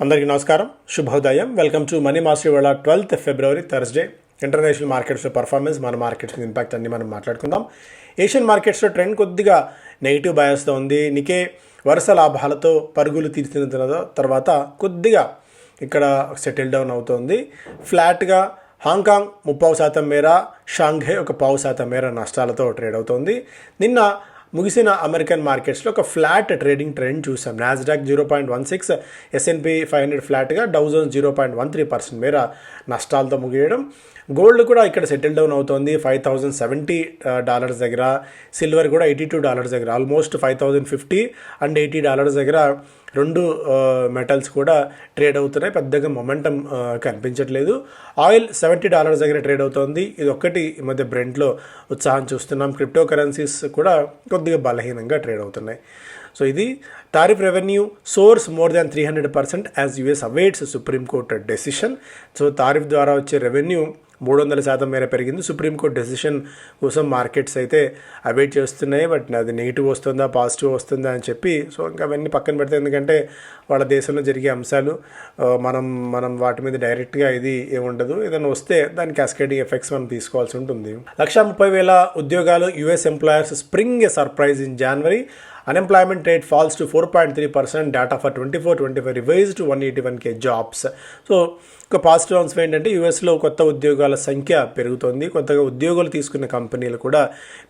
అందరికీ నమస్కారం, శుభోదయం. Welcome to money master. ఇవాళ 12th February థర్స్డే. ఇంటర్నేషనల్ మార్కెట్స్లో పర్ఫార్మెన్స్, మన మార్కెట్స్ ఇంపాక్ట్ అన్ని మనం మాట్లాడుకుందాం. ఏషియన్ మార్కెట్స్లో ట్రెండ్ కొద్దిగా నెగిటివ్ బయాస్తో ఉంది. నికే వరుస లాభాలతో పరుగులు తీర్చిన తర్వాత కొద్దిగా ఇక్కడ సెటిల్ డౌన్ అవుతోంది. ఫ్లాట్గా హాంకాంగ్ 30% మేర, షాంఘై 1% మేర నష్టాలతో ట్రేడ్ అవుతోంది. నిన్న ముగిసిన అమెరికన్ మార్కెట్స్లో ఒక ఫ్లాట్ ట్రేడింగ్ ట్రెండ్ చూసాం. నాస్డాక్ 0.16, S&P 500 ఫ్లాట్గా, డౌ జోన్స్ 0.13% మేర నష్టాలతో ముగియడం. గోల్డ్ కూడా ఇక్కడ సెటిల్ డౌన్ అవుతోంది. $5,070 దగ్గర, సిల్వర్ కూడా $82 దగ్గర, ఆల్మోస్ట్ $5,050 అండ్ $80 దగ్గర రెండు మెటల్స్ కూడా ట్రేడ్ అవుతున్నాయి. పెద్దగా మొమెంటం కనిపించట్లేదు. ఆయిల్ $70 దగ్గర ట్రేడ్ అవుతోంది. ఇది ఒక్కటి ఈ మధ్య బ్రెంట్లో ఉత్సాహం చూస్తున్నాం. క్రిప్టో కరెన్సీస్ కూడా కొద్దిగా బలహీనంగా ట్రేడ్ అవుతున్నాయి. సో ఇది tariff revenue source more than 300% as US awaits supreme court decision. So tariff ద్వారా వచ్చే రెవెన్యూ 300% మేర పెరిగింది. సుప్రీంకోర్టు డెసిషన్ కోసం మార్కెట్స్ అయితే అవైట్ చేస్తున్నాయి. బట్ అది నెగిటివ్ వస్తుందా పాజిటివ్ వస్తుందా అని చెప్పి, సో ఇంకా అవన్నీ పక్కన పెడితే, ఎందుకంటే వాళ్ళ దేశంలో జరిగే అంశాలు మనం వాటి మీద డైరెక్ట్గా ఇది ఏముండదు. ఏదైనా వస్తే దాని క్యాస్కేడింగ్ ఎఫెక్ట్స్ మనం తీసుకోవాల్సి ఉంటుంది. 130,000 ఉద్యోగాలు US employers spring a surprise in January. Unemployment rate falls to 4.3%. Data for 24-25 revised to 181K jobs. So ఒక పాజిటివ్ అంశం ఏంటంటే యూఎస్లో కొత్త ఉద్యోగాల సంఖ్య పెరుగుతోంది. కొత్తగా ఉద్యోగాలు తీసుకున్న కంపెనీలు కూడా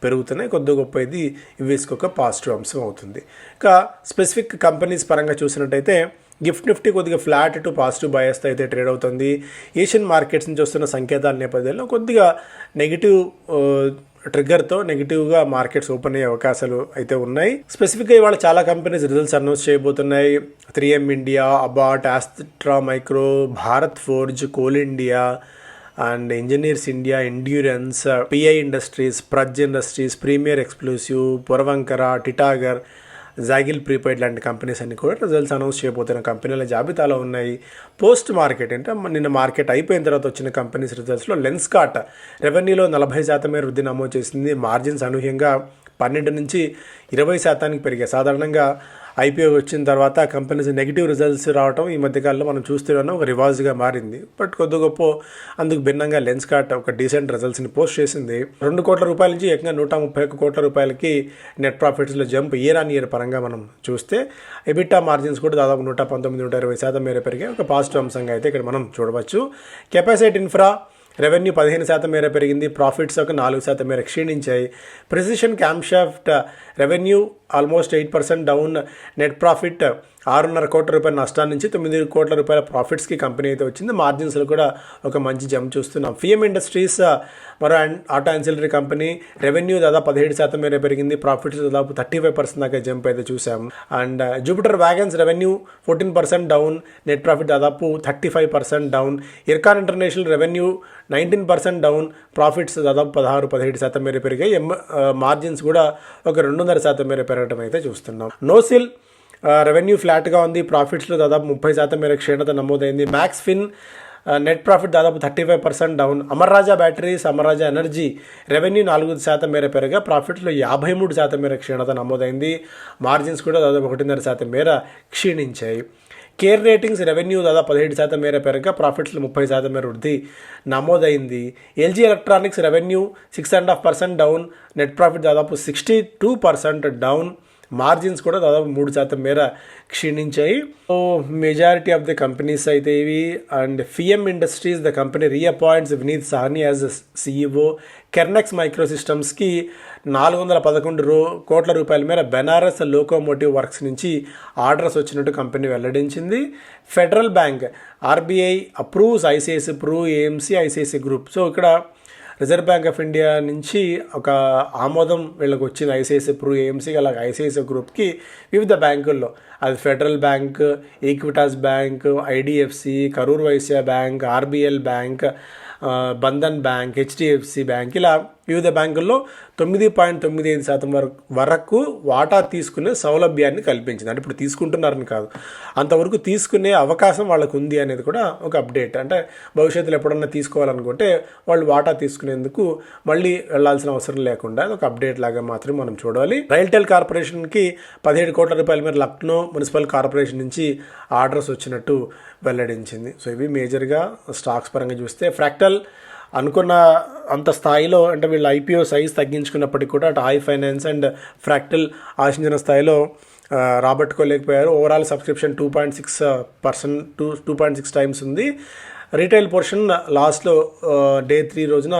పెరుగుతున్నాయి. కొద్ది గొప్ప ఇది యూఎస్కి ఒక పాజిటివ్ అంశం అవుతుంది. ఇక స్పెసిఫిక్ కంపెనీస్ పరంగా చూసినట్టయితే గిఫ్ట్ నిఫ్టీ కొద్దిగా ఫ్లాట్ టు పాజిటివ్ బయాస్తో అయితే ట్రేడ్ అవుతుంది. ఏషియన్ మార్కెట్స్ నుంచి వస్తున్న సంకేతాల నేపథ్యంలో కొద్దిగా నెగిటివ్ ట్రిగ్గర్తో నెగిటివ్గా మార్కెట్స్ ఓపెన్ అయ్యే అవకాశాలు అయితే ఉన్నాయి. స్పెసిఫిక్గా ఇవాళ చాలా కంపెనీస్ రిజల్ట్స్ అనౌన్స్ చేయబోతున్నాయి. 3M India, Abbott, Astra Micro, Bharat Forge, Coal India and Engineers India, Endurance, PI Industries, Praj Industries, Premier exclusive, Puravankara, Titagarh, Zaggle prepaid లాంటి కంపెనీస్ అన్ని కూడా రిజల్ట్స్ అనౌన్స్ చేయబోతున్న కంపెనీల జాబితాలో ఉన్నాయి. పోస్ట్ మార్కెట్ అంటే నిన్న మార్కెట్ అయిపోయిన తర్వాత వచ్చిన కంపెనీస్ రిజల్ట్స్లో లెన్స్కార్ట్ రెవెన్యూలో 40% మేర వృద్ధి నమోదు చేసింది. మార్జిన్స్ అనూహ్యంగా 12 నుంచి 20% పెరిగాయి. సాధారణంగా ఐపీఓ వచ్చిన తర్వాత కంపెనీస్ నెగిటివ్ రిజల్ట్స్ రావడం ఈ మధ్యకాలంలో మనం చూస్తున్నాం, ఒక రివాజ్గా మారింది. బట్ కొద్ది గొప్ప అందుకు భిన్నంగా లెన్స్కార్ట్ ఒక డీసెంట్ రిజల్ట్స్ని పోస్ట్ చేసింది. 2 కోట్ల రూపాయల నుంచి ఏకంగా 131 కోట్ల రూపాయలకి నెట్ ప్రాఫిట్స్లో జంప్ ఇయర్ ఆన్ ఇయర్ పరంగా మనం చూస్తే, ఎబిటా మార్జిన్స్ కూడా దాదాపు 119-120% మేర పెరిగాయి. ఒక పాజిటివ్ అంశంగా అయితే ఇక్కడ మనం చూడవచ్చు. కెపాసిటీ ఇన్ఫ్రా రెవెన్యూ 15% మేర పెరిగింది. ప్రాఫిట్స్ ఒక 4% మేర క్షీణించాయి. Precision camshaft revenue almost 8% down. Net profit 6.5 కోట్ల రూపాయల నష్టాల నుంచి 9 కోట్ల రూపాయల ప్రాఫిట్స్కి కంపెనీ అయితే వచ్చింది. మార్జిన్స్లో కూడా ఒక మంచి జంప్ చూస్తున్నాం. ఫిఎం ఇండస్ట్రీస్ మరో ఆటో యాన్సిలరీ కంపెనీ రెవెన్యూ దాదాపు 17% మేర పెరిగింది. ప్రాఫిట్స్ దాదాపు 35% దాకా జంప్ అయితే చూసాం. And Jupiter wagons revenue 14% down. Net profit దాదాపు 35% down. Ircon international revenue 19% down. Profits దాదాపు 16-17% మేర పెరిగాయి. మార్జిన్స్ కూడా ఒక 2.5% మేర పెరగడం అయితే చూస్తున్నాం. నోసిల్ రెవెన్యూ ఫ్లాట్గా ఉంది. ప్రాఫిట్స్లో దాదాపు 30% మేర క్షీణత నమోదైంది. మ్యాక్స్ ఫిన్ నెట్ ప్రాఫిట్ దాదాపు 35% డౌన్. అమర్ రాజా బ్యాటరీస్, అమర్ రాజా ఎనర్జీ రెవెన్యూ 4% మేర పెరగా, ప్రాఫిట్లో 53% మేర క్షీణత నమోదైంది. మార్జిన్స్ కూడా దాదాపు 1.5% మేర క్షీణించాయి. కేర్ రేటింగ్స్ రెవెన్యూ దాదాపు 17% మేర పెరగా, ప్రాఫిట్స్లో 30% మేర వృద్ధి నమోదైంది. LG electronics revenue 6.5% down. Net profit దాదాపు 62% డౌన్. మార్జిన్స్ కూడా దాదాపు 3% మేర క్షీణించాయి. So majority of the companies అయితే ఇవి. And FM industries the company reappoints Vineet Sahni as CEO. Kernex micro సిస్టమ్స్కి 411 కోట్ల రూపాయల మేర బెనారస్ లోకోమోటివ్ వర్క్స్ నుంచి ఆర్డర్స్ వచ్చినట్టు కంపెనీ వెల్లడించింది. Federal bank RBI approves ICICI Pru AMC ICICI group. So ఇక్కడ రిజర్వ్ బ్యాంక్ ఆఫ్ ఇండియా నుంచి ఒక ఆమోదం వీళ్ళకి వచ్చింది ఐసిఐసిఐ ప్రూ ఏఎంసీకి. అలాగే ఐసిఐసిఐ గ్రూప్కి వివిధ బ్యాంకుల్లో, అది Federal Bank, Equitas Bank, IDFC, Karur Vysya Bank, RBL Bank, Bandhan Bank, HDFC Bank, ఇలా వివిధ బ్యాంకుల్లో 9.95% వరకు వాటా తీసుకునే సౌలభ్యాన్ని కల్పించింది. అంటే ఇప్పుడు తీసుకుంటున్నారని కాదు, అంతవరకు తీసుకునే అవకాశం వాళ్ళకు ఉంది అనేది కూడా ఒక అప్డేట్. అంటే భవిష్యత్తులో ఎప్పుడన్నా తీసుకోవాలనుకుంటే వాళ్ళు వాటా తీసుకునేందుకు మళ్ళీ వెళ్లాల్సిన అవసరం లేకుండా ఒక అప్డేట్ లాగా మాత్రం మనం చూడాలి. రైల్టెల్ కార్పొరేషన్కి 17 కోట్ల రూపాయల మేర లక్నో మున్సిపల్ కార్పొరేషన్ నుంచి ఆర్డర్స్ వచ్చినట్టు వెల్లడించింది. సో ఇవి మేజర్గా స్టాక్స్ పరంగా చూస్తే ఫ్రాక్టల్ అనుకున్న అంత స్థాయిలో, అంటే వీళ్ళు ఐపీఓ సైజ్ తగ్గించుకున్నప్పటికీ కూడా అటు ఐ ఫైనాన్స్ అండ్ ఫ్రాక్టల్ ఆశించిన స్థాయిలో రాబట్టుకోలేకపోయారు. ఓవరాల్ సబ్స్క్రిప్షన్ 2.6% 2.6 టైమ్స్ ఉంది. రీటైల్ పోర్షన్ లాస్ట్లో డే 3 రోజున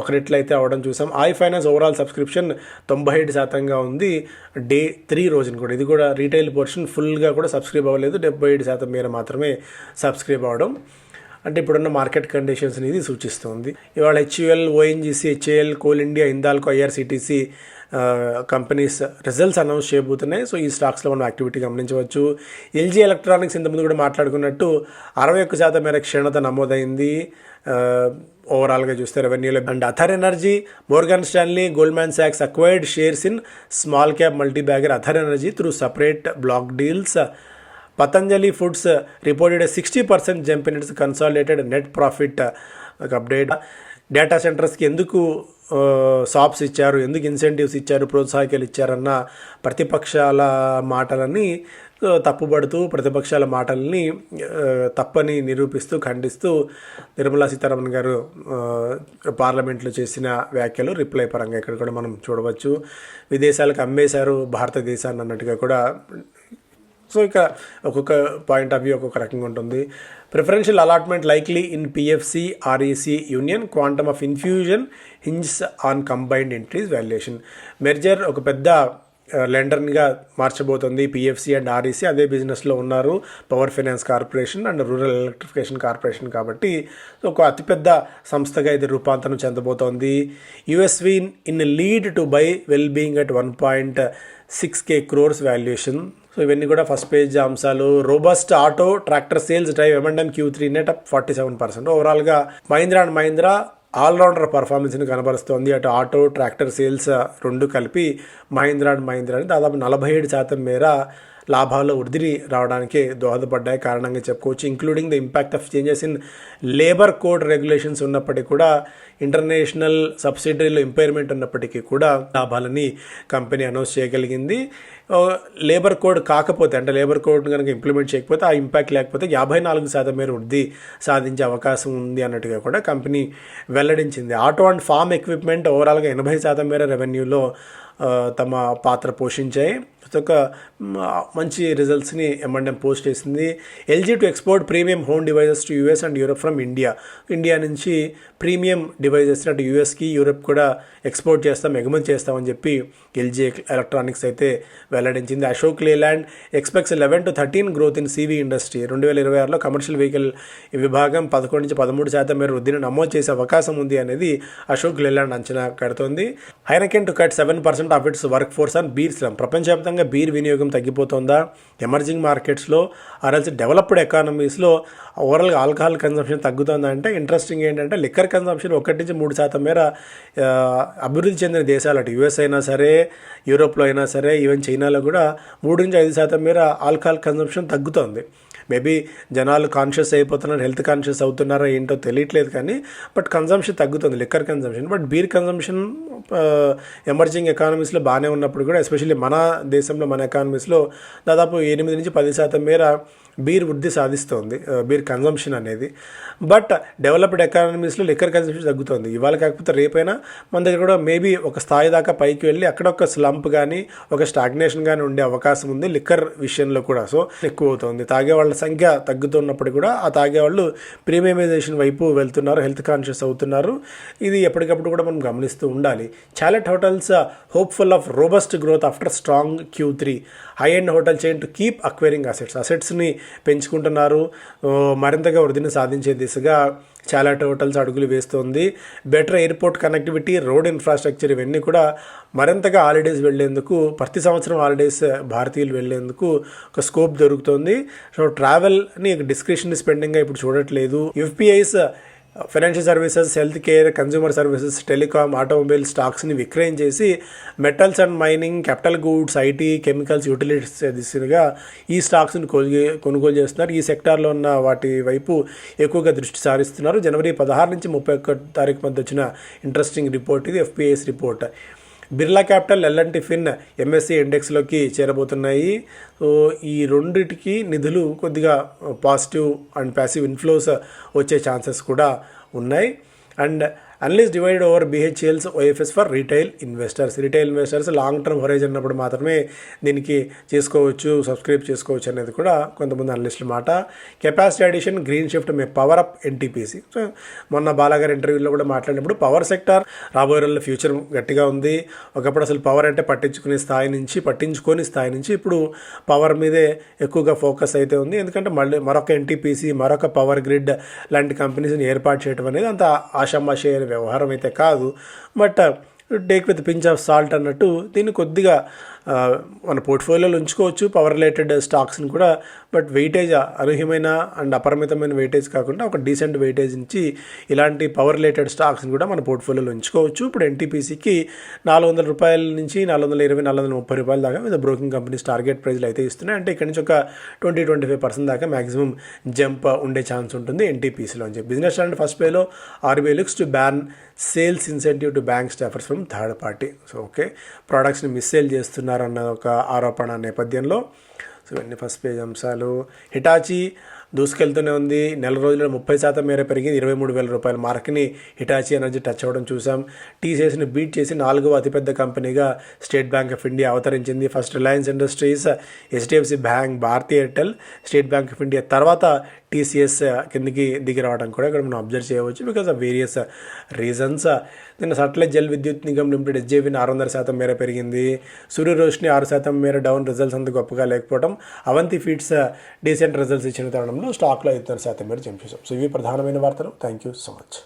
ఒక రెట్లు అయితే అవ్వడం చూసాం. ఐ ఫైనాన్స్ ఓవరాల్ సబ్స్క్రిప్షన్ 97% ఉంది డే 3 రోజున కూడా. ఇది కూడా రీటైల్ పోర్షన్ ఫుల్గా కూడా సబ్స్క్రైబ్ అవ్వలేదు, 77% మేర మాత్రమే సబ్స్క్రైబ్ అవ్వడం. అంటే ఇప్పుడున్న మార్కెట్ కండిషన్స్ని ఇది సూచిస్తుంది. ఇవాళ HUL, ONGC, HAL, coal India, Hindalco, IRCTC companies results announce చేయబోతున్నాయి. సో ఈ స్టాక్స్లో మనం యాక్టివిటీ గమనించవచ్చు. ఎల్జీ ఎలక్ట్రానిక్స్ ఇంతకుముందు కూడా మాట్లాడుకున్నట్టు 61% మేర క్షీణత నమోదైంది ఓవరాల్గా చూస్తే రెవెన్యూలో. And Ather energy, Morgan Stanley, Goldman సాక్స్ acquired shares in small cap multi bagger Ather energy through separate block deals. Patanjali Foods reported a 60% jump in its consolidated net profit. Update. Data సెంటర్స్కి ఎందుకు సాప్స్ ఇచ్చారు, ఎందుకు ఇన్సెంటివ్స్ ఇచ్చారు, ప్రోత్సాహకాలు ఇచ్చారన్న ప్రతిపక్షాల మాటలని తప్పుబడుతూ, ప్రతిపక్షాల మాటల్ని తప్పని నిరూపిస్తూ, ఖండిస్తూ నిర్మలా సీతారామన్ గారు పార్లమెంట్లో చేసిన వ్యాఖ్యలు రిప్లై పరంగా ఇక్కడ కూడా మనం చూడవచ్చు. విదేశాలకు అమ్మేశారు భారతదేశాన్ని అన్నట్టుగా కూడా. సో ఇక ఒక్కొక్క పాయింట్ ఆఫ్ వ్యూ ఒక్కొక్క రకంగా ఉంటుంది. Preferential allotment likely in PFC, REC union, quantum of infusion hinge on combined entries valuation. Merger ఒక పెద్ద లెండర్గా మార్చబోతుంది పిఎఫ్సి అండ్ ఆర్ఈసి. అదే బిజినెస్లో ఉన్నారు power finance corporation and rural electrification corporation. కాబట్టి ఒక అతిపెద్ద సంస్థగా ఇది రూపాంతరం చెందబోతోంది. USV in lead to buy well being at 1.6K crores valuation. So ఇవన్నీ కూడా ఫస్ట్ పేజ్ అంశాలు. Robust auto tractor sales drive M&M Q3 net up 47%. ఓవరాల్గా మహీంద్రా అండ్ మహీంద్రా ఆల్రౌండర్ పర్ఫార్మెన్స్ని కనబరుస్తోంది. అటు ఆటో, ట్రాక్టర్ సేల్స్ రెండు కలిపి మహీంద్రా అండ్ మహీంద్రాని దాదాపు 47% మేర లాభాల్లో వృద్ధి రావడానికి దోహదపడ్డాయి కారణంగా చెప్పుకోవచ్చు. Including the impact of changes in labour code regulations ఉన్నప్పటికీ కూడా, ఇంటర్నేషనల్ సబ్సిడరీలో ఇంపైర్మెంట్ ఉన్నప్పటికీ కూడా లాభాలని కంపెనీ అనౌన్స్ చేయగలిగింది. లేబర్ కోడ్ కాకపోతే, అంటే లేబర్ కోడ్ కనుక ఇంప్లిమెంట్ చేయకపోతే, ఆ ఇంపాక్ట్ లేకపోతే 54% మేర వృద్ధి సాధించే అవకాశం ఉంది అన్నట్టుగా కూడా కంపెనీ వెల్లడించింది. ఆటో అండ్ ఫార్మ్ ఎక్విప్మెంట్ ఓవరాల్గా 80% మేర రెవెన్యూలో తమ పాత్ర పోషించాయి. ఒక మంచి రిజల్ట్స్ని M&M పోస్ట్ చేసింది. LG to export premium home devices to US and Europe from India. India నుంచి ప్రీమియం డివైజెస్ని అటు యూఎస్కి, యూరప్ కూడా ఎక్స్పోర్ట్ చేస్తాం, ఎగుమతి చేస్తామని చెప్పి ఎల్జీ ఎలక్ట్రానిక్స్ అయితే వెల్లడించింది. Ashok Leyland expects 11 to 13 growth in CV industry. 2026లో కమర్షియల్ వెహికల్ విభాగం 11 నుంచి 13% మేర వృద్ధిని నమోదు చేసే అవకాశం ఉంది అనేది అశోక్ లేలాండ్ అంచనా కడుతోంది. Heineken to cut 7% of its work force on beer slump. ప్రపంచవ్యాప్తంగా బీర్ వినియోగం తగ్గిపోతుందా? ఎమర్జింగ్ మార్కెట్స్లో ఆర్ఎల్స్ డెవలప్డ్ ఎకానమీస్లో ఓవరాల్గా ఆల్కహాల్ కన్సంప్షన్ తగ్గుతుందా అంటే, ఇంట్రెస్టింగ్ ఏంటంటే లిక్కర్ కన్సంప్షన్ 1 నుంచి 3% మేర అభివృద్ధి చెందిన దేశాలు, అటు యూఎస్ అయినా సరే, యూరోప్లో అయినా సరే, ఈవెన్ చైనాలో కూడా 3 నుంచి 5% మేర ఆల్కహాల్ కన్సంప్షన్ తగ్గుతుంది. మేబీ జనాలు కాన్షియస్ అయిపోతున్నారు, హెల్త్ కాన్షియస్ అవుతున్నారో ఏంటో తెలియట్లేదు కానీ, బట్ కన్సంప్షన్ తగ్గుతుంది liquor consumption. But beer consumption emerging ఎకానమీస్లో బాగానే ఉన్నప్పుడు కూడా, ఎస్పెషల్లీ మన దేశంలో, మన ఎకానమీస్లో దాదాపు 8 నుంచి 10% మేర బీర్ వృద్ధి సాధిస్తోంది, బీర్ కన్సంప్షన్ అనేది. బట్ డెవలప్డ్ ఎకానమీస్లో లిక్కర్ కన్సంప్షన్ తగ్గుతుంది. ఇవాళ కాకపోతే రేపైనా మన దగ్గర కూడా మేబీ ఒక స్థాయి దాకా పైకి వెళ్ళి అక్కడ ఒక స్లంప్ కానీ, ఒక స్టాగ్నేషన్ కానీ ఉండే అవకాశం ఉంది లిక్కర్ విషయంలో కూడా. సో ఎక్కువ అవుతుంది. తాగేవాళ్ళ సంఖ్య తగ్గుతున్నప్పుడు కూడా ఆ తాగేవాళ్ళు ప్రీమియమైజేషన్ వైపు వెళ్తున్నారు, హెల్త్ కాన్షియస్ అవుతున్నారు. ఇది ఎప్పటికప్పుడు కూడా మనం గమనిస్తూ ఉండాలి. Chalet hotels hopeful of robust growth after strong Q3. High end hotel chain to keep acquiring అసెట్స్ని పెంచుకుంటున్నారు. మరింతగా వృద్ధిని సాధించే దిశగా చాలెట్ హోటల్స్ అడుగులు వేస్తుంది. Better airport connectivity, road infrastructure ఇవన్నీ కూడా మరింతగా హాలిడేస్ వెళ్లేందుకు, ప్రతి సంవత్సరం హాలిడేస్ భారతీయులు వెళ్లేందుకు ఒక స్కోప్ దొరుకుతుంది. సో ట్రావెల్ని డిస్క్రిషనరీ స్పెండింగ్గా ఇప్పుడు చూడట్లేదు. FPIs financial services, health care, consumer services, telecom, automobile స్టాక్స్ని విక్రయించేసి metals and mining, capital goods, IT, chemicals, utilities దిశగా ఈ స్టాక్స్ని కొనుగోలు చేస్తున్నారు. ఈ సెక్టార్లో ఉన్న వాటి వైపు ఎక్కువగా దృష్టి సారిస్తున్నారు. జనవరి 16 నుంచి 31 తారీఖు మధ్య వచ్చిన ఇంట్రెస్టింగ్ రిపోర్ట్ ఇది, FPIs report. Birla capital, L&T fin MSCI ఇండెక్స్లోకి చేరబోతున్నాయి. సో ఈ రెండిటికి నిధులు కొద్దిగా పాజిటివ్ అండ్ ప్యాసివ్ ఇన్ఫ్లోస్ వచ్చే ఛాన్సెస్ కూడా ఉన్నాయి. అండ్ analyst divided over BHEL's OFS for retail investors long term horizon ఉన్నప్పుడు మాత్రమే దీనికి సబ్స్క్రైబ్ చేసుకోవచ్చు అనేది కూడా కొంతమంది అనలిస్టుల మాట. కెపాసిటీ అడిషన్, గ్రీన్ షిఫ్ట్ మే పవర్ అప్ ఎన్టీపీసీ. సో మొన్న బాలాగారి ఇంటర్వ్యూలో కూడా మాట్లాడినప్పుడు పవర్ సెక్టార్ రాబోయే రోజుల్లో ఫ్యూచర్ గట్టిగా ఉంది. ఒకప్పుడు అసలు పవర్ అంటే పట్టించుకుని స్థాయి నుంచి ఇప్పుడు పవర్ మీదే ఎక్కువగా ఫోకస్ అయితే ఉంది. ఎందుకంటే మళ్ళీ మరొక ఎన్టీపీసీ, మరొక పవర్ గ్రిడ్ లాంటి కంపెనీస్ని ఏర్పాటు చేయడం అనేది అంత ఆషామాషి వ్యవహారం అయితే కాదు. But take with pinch of salt అన్నట్టు దీన్ని కొద్దిగా మన పోర్ట్ఫోలియోలో ఉంచుకోవచ్చు పవర్ రిలేటెడ్ స్టాక్స్ని కూడా. బట్ వెయిటేజ్ అనూహ్యమైన అండ్ అపరిమితమైన వెయిటేజ్ కాకుండా ఒక డీసెంట్ వెయిటేజ్ నుంచి ఇలాంటి పవర్ రిలేటెడ్ స్టాక్స్ని కూడా మన పోర్ట్ఫోలియోలో ఉంచుకోవచ్చు. ఇప్పుడు ఎన్టీపీసీకి $400 నుంచి $420, $430 దాకా వివిధ బ్రోకింగ్ కంపెనీస్ టార్గెట్ ప్రైజ్లు అయితే ఇస్తున్నాయి. అంటే ఇక్కడ నుంచి ఒక 20-25% దాకా మ్యాక్సిమం జంప్ ఉండే ఛాన్స్ ఉంటుంది ఎన్టీపీసీలో అని చెప్పి. బిజినెస్ స్టాండర్డ్ ఫస్ట్ పేలో RBI looks to ban sales incentive to bank staffers from third party. So okay, ప్రోడక్ట్స్ని మిస్సేల్ చేస్తున్నారన్న ఒక ఆరోపణ నేపథ్యంలో. సో ఇవన్నీ ఫస్ట్ పేజ్ అంశాలు. హిటాచీ దూసుకెళ్తూనే ఉంది. నెల రోజుల్లో 30% మేర పెరిగింది. $23,000 మార్క్ని హిటాచీ ఎనర్జీ టచ్ అవ్వడం చూసాం. టీసీఎస్ని బీట్ చేసి 4వ అతిపెద్ద కంపెనీగా స్టేట్ బ్యాంక్ ఆఫ్ ఇండియా అవతరించింది. First Reliance Industries, HDFC Bank, Bharti Airtel, State Bank of India తర్వాత టీసీఎస్ కిందికి దిగి రావడం కూడా ఇక్కడ మనం అబ్జర్వ్ చేయవచ్చు బికాస్ ఆఫ్ వేరియస్ రీజన్స్. నిన్న సట్లెజ్ జల్ విద్యుత్ నిగమ్ లిమిటెడ్ ఎస్జేవిని 600% మేర పెరిగింది. సూర్య రోష్ని 6% మేర డౌన్, రిజల్ట్స్ అంత గొప్పగా లేకపోవడం. అవంతి ఫీడ్స్ డీసెంట్ రిజల్ట్స్ ఇచ్చిన తరుణంలో స్టాక్లో 5% మేర జంప్ చేసాం. సో ఇవి ప్రధానమైన వార్తలు. Thank you so much.